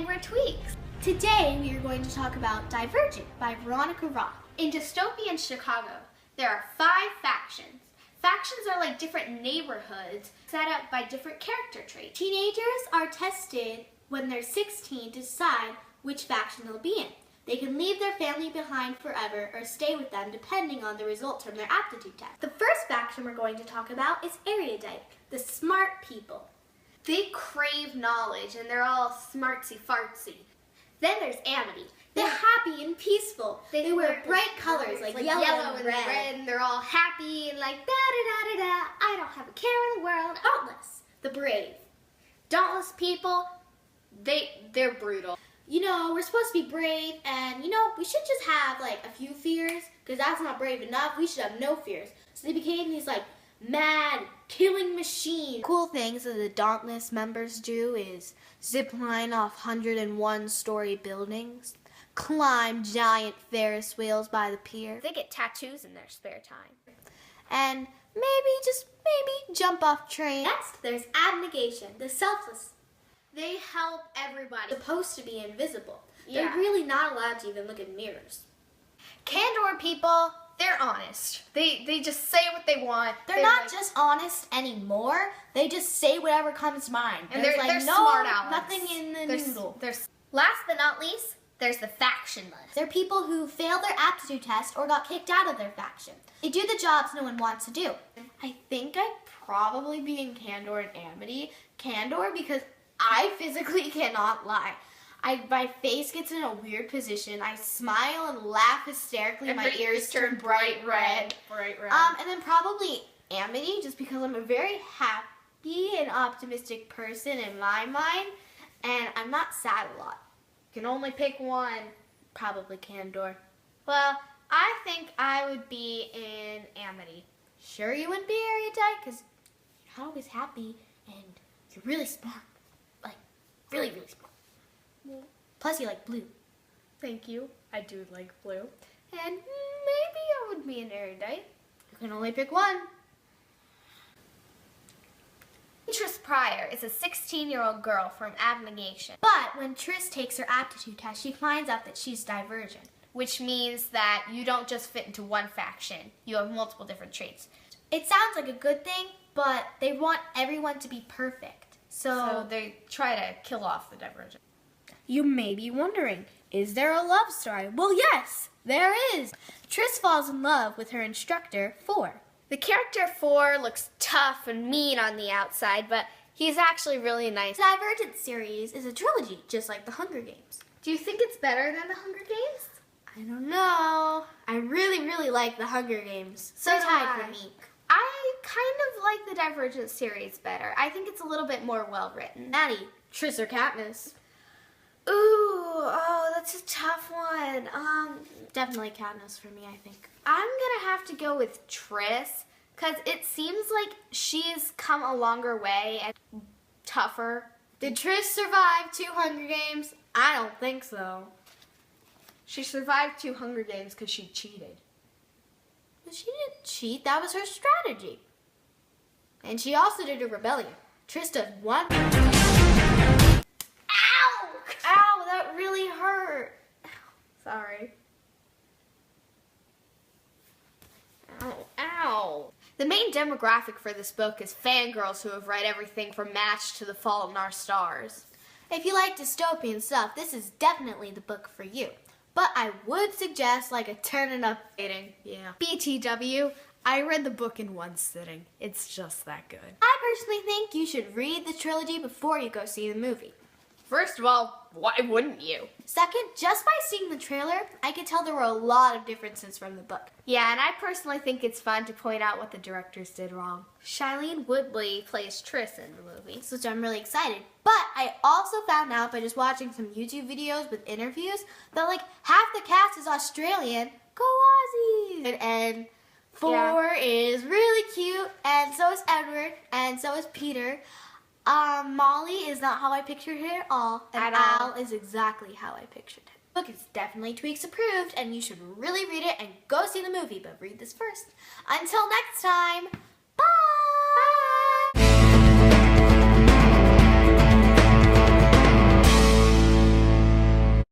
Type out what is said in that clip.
and we're Tweeks. Today we are going to talk about Divergent by Veronica Roth. In dystopian Chicago, there are 5 factions. Factions are like different neighborhoods set up by different character traits. Teenagers are tested when they're 16 to decide which faction they'll be in. They can leave their family behind forever or stay with them depending on the results from their aptitude test. The first faction we're going to talk about is erudite, the smart people. They crave knowledge and they're all smartsy fartsy. Then there's amity. They're happy and peaceful. They wear bright colors like yellow and red. And they're all happy and like da-da-da-da-da. I don't have a care in the world. Dauntless, the brave. Dauntless people, they're brutal. You know, we're supposed to be brave and, you know, we should just have like a few fears because that's not brave enough. We should have no fears. So they became these like mad killing machines. Cool things that the Dauntless members do is zip line off 101-story buildings, climb giant Ferris wheels by the pier. They get tattoos in their spare time. And maybe jump off trains. Next, there's abnegation, the selfless. They help everybody. They're supposed to be invisible. Yeah. They're really not allowed to even look at mirrors. Candor people, they're honest. They just say what they want. They're not like, just honest anymore. They just say whatever comes to mind. And they're like, smart outlets. Nothing in the noodle. Last but not least, there's the factionless. They're people who failed their aptitude test or got kicked out of their faction. They do the jobs no one wants to do. I think I'd probably be in Candor and Amity. Candor because I physically cannot lie. My face gets in a weird position. I smile and laugh hysterically. And my ears turn bright red. And then probably Amity, just because I'm a very happy and optimistic person in my mind, and I'm not sad a lot. Can only pick one. Probably Candor. Well, I think I would be in Amity. Sure you wouldn't be erudite, because you're not always happy, and you're really smart. Like, really, really smart. Plus you like blue. Thank you. I do like blue. And maybe I would be an erudite. You can only pick one. Tris Pryor is a 16-year-old girl from abnegation. But when Tris takes her aptitude test, she finds out that she's divergent. Which means that you don't just fit into one faction. You have multiple different traits. It sounds like a good thing, but they want everyone to be perfect. So they try to kill off the divergent. You may be wondering, is there a love story? Well, yes, there is. Tris falls in love with her instructor, 4. The character 4 looks tough and mean on the outside, but he's actually really nice. The Divergent series is a trilogy, just like the Hunger Games. Do you think it's better than the Hunger Games? I don't know. I really, really like the Hunger Games. So tied for me. I kind of like the Divergent series better. I think it's a little bit more well-written. Maddie, Tris or Katniss? Oh, that's a tough one. Definitely Katniss for me, I think. I'm gonna have to go with Tris, because it seems like she's come a longer way and tougher. Did Tris survive 2 Hunger Games? I don't think so. She survived 2 Hunger Games because she cheated. But she didn't cheat, that was her strategy. And she also did a rebellion. Tris does one. Ow, that really hurt. Sorry. Ow. The main demographic for this book is fangirls who have read everything from Match to The Fault in Our Stars. If you like dystopian stuff, this is definitely the book for you. But I would suggest like a turning up rating. Yeah. BTW, I read the book in one sitting. It's just that good. I personally think you should read the trilogy before you go see the movie. First of all, why wouldn't you? Second, just by seeing the trailer, I could tell there were a lot of differences from the book. Yeah, and I personally think it's fun to point out what the directors did wrong. Shailene Woodley plays Tris in the movie, so I'm really excited. But I also found out by just watching some YouTube videos with interviews that like half the cast is Australian. Go Aussies! And 4 is really cute, and so is Edward, and so is Peter. Molly is not how I pictured her at all, and Al is exactly how I pictured him. The book is definitely Tweeks approved, and you should really read it and go see the movie, but read this first. Until next time!